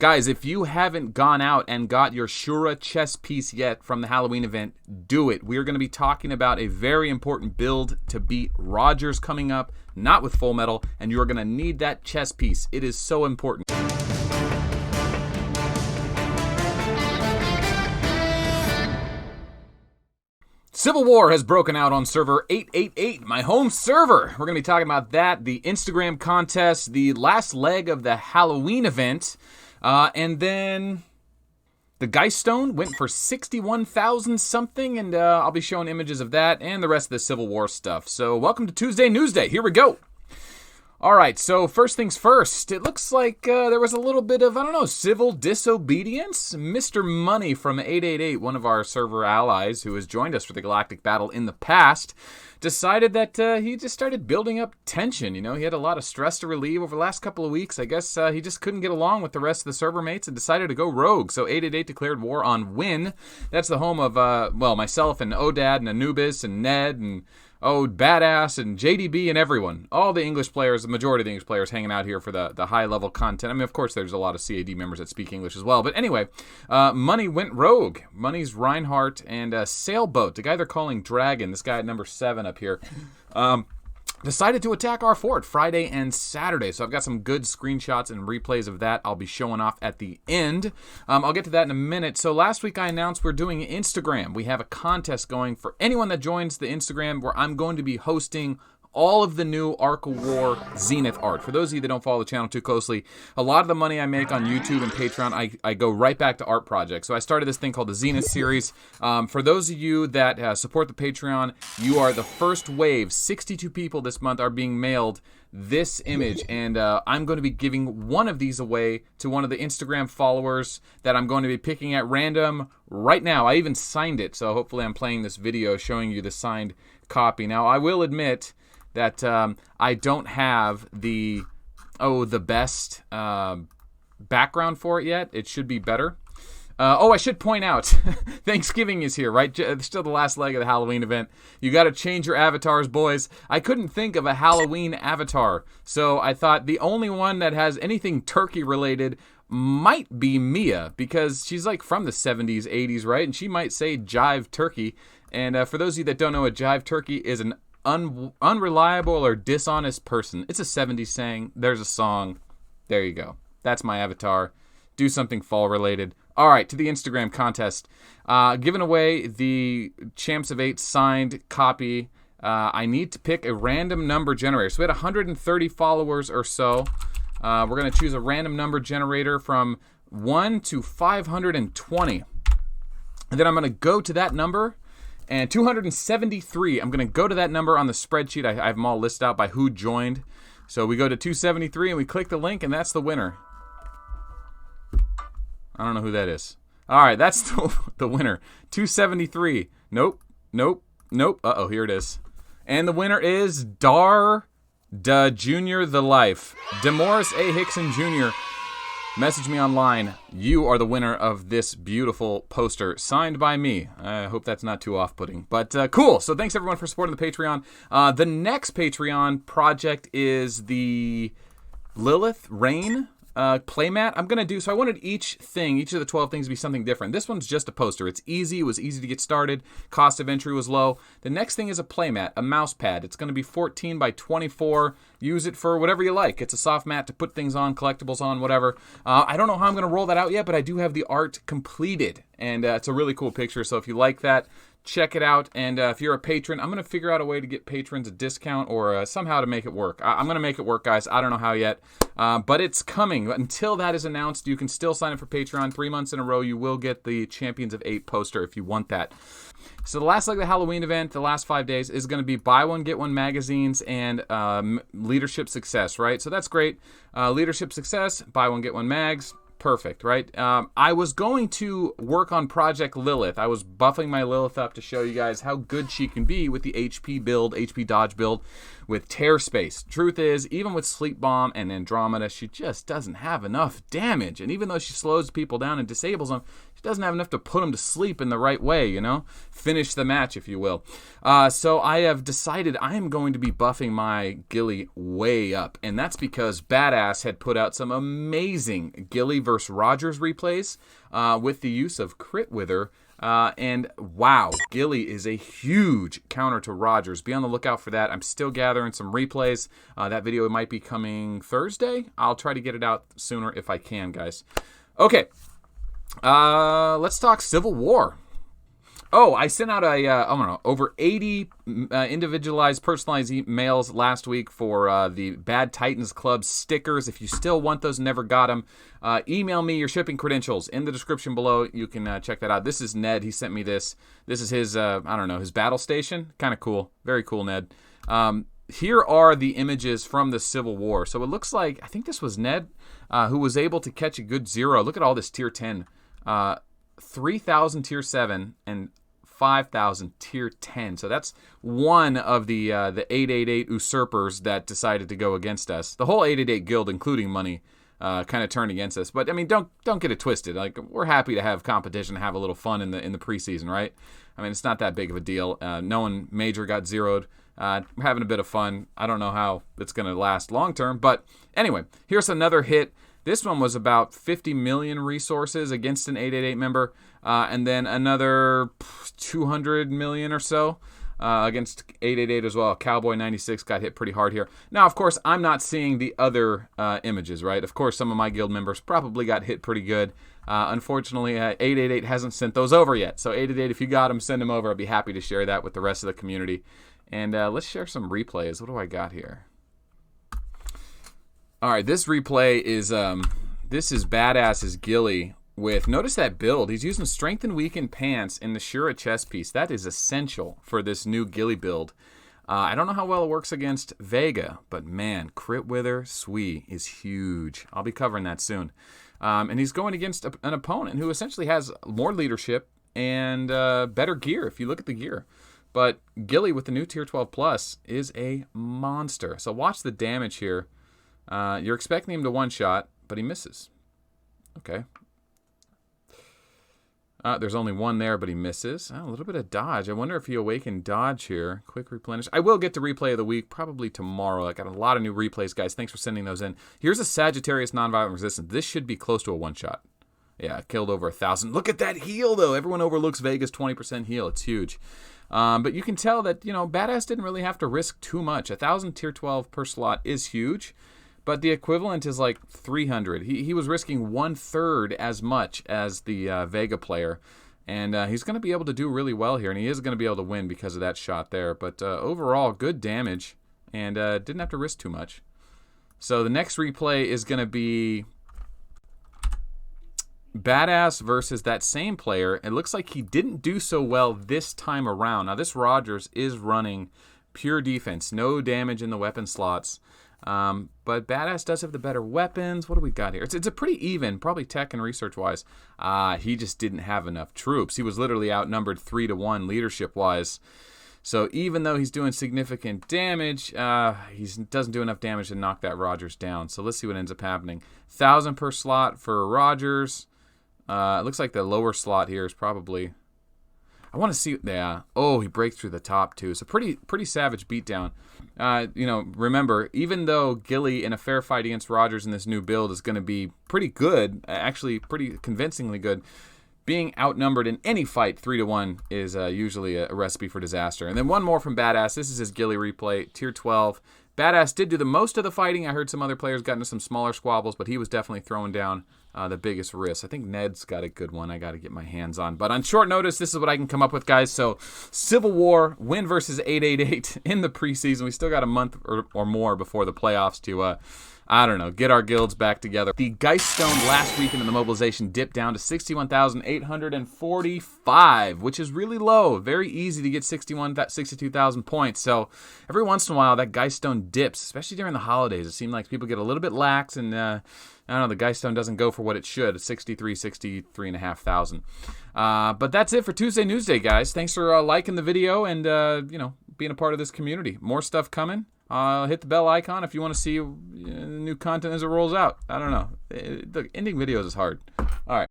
Guys, if you haven't gone out and got your Shura chess piece yet from the Halloween event, do it. We are going to be talking about a very important build to beat Rogers coming up, not with Full Metal, and you are going to need that chess piece. It is so important. Civil War has broken out on server 888, my home server. We're going to be talking about that, the Instagram contest, the last leg of the Halloween event, and then the Geist Stone went for 61,000 something, and I'll be showing images of that and the rest of the Civil War stuff. So welcome to Tewsday Newsday. Here we go. All right, so first things first, it looks like there was a little bit of, civil disobedience. Mr. Money from 888, one of our server allies who has joined us for the Galactic Battle in the past, decided that he just started building up tension. You know, he had a lot of stress to relieve over the last couple of weeks. I guess he just couldn't get along with the rest of the server mates and decided to go rogue. So 888 declared war on Win. That's the home of, myself and Odad and Anubis and Ned and Badass and JDB and everyone. All the English players, the majority of the English players hanging out here for the high-level content. I mean, of course, there's a lot of CAD members that speak English as well. But anyway, Money went rogue. Money's Reinhardt and Sailboat, the guy they're calling Dragon, this guy at number 7 up here, decided to attack our fort Friday and Saturday. So I've got some good screenshots and replays of that I'll be showing off at the end. I'll get to that in a minute. So last week I announced we're doing Instagram. We have a contest going for anyone that joins the Instagram where I'm going to be hosting all of the new Arc of War Zenith art. For those of you that don't follow the channel too closely, a lot of the money I make on YouTube and Patreon, I go right back to art projects. So I started this thing called the Zenith series. For those of you that support the Patreon, you are the first wave. 62 people this month are being mailed this image, and I'm going to be giving one of these away to one of the Instagram followers that I'm going to be picking at random right now. I even signed it, so hopefully I'm playing this video showing you the signed copy. Now, I will admit that I don't have the best background for it yet. It should be better. I should point out, Thanksgiving is here, right? Still the last leg of the Halloween event. You got to change your avatars, boys. I couldn't think of a Halloween avatar, so I thought the only one that has anything turkey-related might be Mia, because she's like from the 70s, 80s, right? And she might say jive turkey. And for those of you that don't know, a jive turkey is an unreliable or dishonest person. It's a 70s saying. There's a song. There you go. That's my avatar. Do something fall related. All right, to the Instagram contest. Giving away the Champs of 8 signed copy. I need to pick a random number generator. So we had 130 followers or so. We're going to choose a random number generator from 1 to 520. And then I'm going to go to that number. And 273, I'm going to go to that number on the spreadsheet. I have them all listed out by who joined. So we go to 273 and we click the link, and that's the winner. I don't know who that is. All right, that's the winner. 273. Nope. Uh-oh, here it is. And the winner is Dar Da Jr. The Life. DeMorris A. Hickson Jr. Message me online. You are the winner of this beautiful poster signed by me. I hope that's not too off-putting. But cool. So thanks, everyone, for supporting the Patreon. The next Patreon project is the Lilith Rain playmat. I'm going to do, so I wanted each of the 12 things to be something different. This one's just a poster. It's easy. It was easy to get started. Cost of entry was low. The next thing is a playmat, a mouse pad. It's going to be 14 by 24. Use it for whatever you like. It's a soft mat to put things on, collectibles on, whatever. I don't know how I'm going to roll that out yet, but I do have the art completed, and it's a really cool picture. So if you like that, check it out. And if you're a patron, I'm going to figure out a way to get patrons a discount or somehow to make it work. I'm going to make it work, guys. I don't know how yet, but it's coming. Until that is announced, you can still sign up for Patreon. 3 months in a row, you will get the Champions of 8 poster if you want that. So the last leg of the Halloween event, the last 5 days, is going to be buy one, get one magazines and leadership success, right? So that's great. Leadership success, buy one, get one mags. Perfect, right? I was going to work on Project Lilith. I was buffing my Lilith up to show you guys how good she can be with the HP build, HP dodge build. with Tear Space. Truth is, even with Sleep Bomb and Andromeda, she just doesn't have enough damage. And even though she slows people down and disables them, she doesn't have enough to put them to sleep in the right way, you know? Finish the match, if you will. So I have decided I am going to be buffing my Gilly way up. And that's because Badass had put out some amazing Gilly versus Rogers replays with the use of Crit Wither. And wow, Gilly is a huge counter to Rogers. Be on the lookout for that. I'm still gathering some replays. That video might be coming Thursday. I'll try to get it out sooner if I can, guys. Okay, let's talk Civil War. Oh, I sent out over 80 individualized, personalized emails last week for the Bad Titans Club stickers. If you still want those, never got them, email me your shipping credentials in the description below. You can check that out. This is Ned. He sent me this. This is his, his battle station. Kind of cool. Very cool, Ned. Here are the images from the Civil War. So it looks like, I think this was Ned, who was able to catch a good 0. Look at all this tier 10. 3,000 tier 7 and 5,000 tier 10. So that's one of the 888 usurpers that decided to go against us. The whole 888 guild, including money, kind of turned against us. But I mean, don't get it twisted. Like, we're happy to have competition, have a little fun in the preseason, right? I mean, it's not that big of a deal. No one major got zeroed. We're having a bit of fun. I don't know how it's going to last long term, but anyway, here's another hit. This one was about 50 million resources against an 888 member, and then another 200 million or so against 888 as well. Cowboy 96 got hit pretty hard here. Now, of course, I'm not seeing the other images, right? Of course, some of my guild members probably got hit pretty good. Unfortunately, 888 hasn't sent those over yet. So 888, if you got them, send them over. I'd be happy to share that with the rest of the community. And let's share some replays. What do I got here? All right, this replay is this is Badass's Gilly with, notice that build. He's using Strength and Weaken Pants in the Shura chest piece. That is essential for this new Gilly build. I don't know how well it works against Vega, but man, Crit Wither Sui is huge. I'll be covering that soon. And he's going against an opponent who essentially has more leadership and better gear, if you look at the gear. But Gilly with the new Tier 12 Plus is a monster. So watch the damage here. You're expecting him to one-shot, but he misses. Okay. There's only one there, but he misses. A little bit of dodge. I wonder if he awakened dodge here. Quick replenish. I will get to replay of the week probably tomorrow. I got a lot of new replays, guys. Thanks for sending those in. Here's a Sagittarius Nonviolent Resistance. This should be close to a one-shot. Yeah, killed over 1,000. Look at that heal, though. Everyone overlooks Vega's 20% heal. It's huge. But you can tell that, Badass didn't really have to risk too much. 1,000 tier 12 per slot is huge. But the equivalent is like 300. He was risking 1/3 as much as the Vega player. And he's going to be able to do really well here. And he is going to be able to win because of that shot there. But overall, good damage. And didn't have to risk too much. So the next replay is going to be Badass versus that same player. It looks like he didn't do so well this time around. Now, this Rogers is running pure defense. No damage in the weapon slots. But Badass does have the better weapons. What do we got here? It's a pretty even, probably tech and research-wise. He just didn't have enough troops. He was literally outnumbered 3-1 leadership-wise. So even though he's doing significant damage, he doesn't do enough damage to knock that Rogers down. So let's see what ends up happening. 1,000 per slot for Rogers. It looks like the lower slot here is probably... I want to see, yeah. Oh, he breaks through the top too. So pretty savage beatdown. Remember, even though Gilly in a fair fight against Rogers in this new build is going to be pretty good, actually pretty convincingly good, being outnumbered in any fight 3-1 is usually a recipe for disaster. And then one more from Badass. This is his Gilly replay, tier 12. Badass did do the most of the fighting. I heard some other players got into some smaller squabbles, but he was definitely throwing down the biggest risk. I think Ned's got a good one I got to get my hands on. But on short notice, this is what I can come up with, guys. So Civil War, win versus 888 in the preseason. We still got a month or more before the playoffs to, get our guilds back together. The Geist Stone last weekend in the mobilization dipped down to 61,845, which is really low. Very easy to get 62,000 points. So every once in a while, that Geist Stone dips, especially during the holidays. It seemed like people get a little bit lax and... the Geist Stone doesn't go for what it should, 63,500. But that's it for Tewsday Newsday, guys. Thanks for liking the video and, being a part of this community. More stuff coming. Hit the bell icon if you want to see new content as it rolls out. I don't know. Look, ending videos is hard. All right.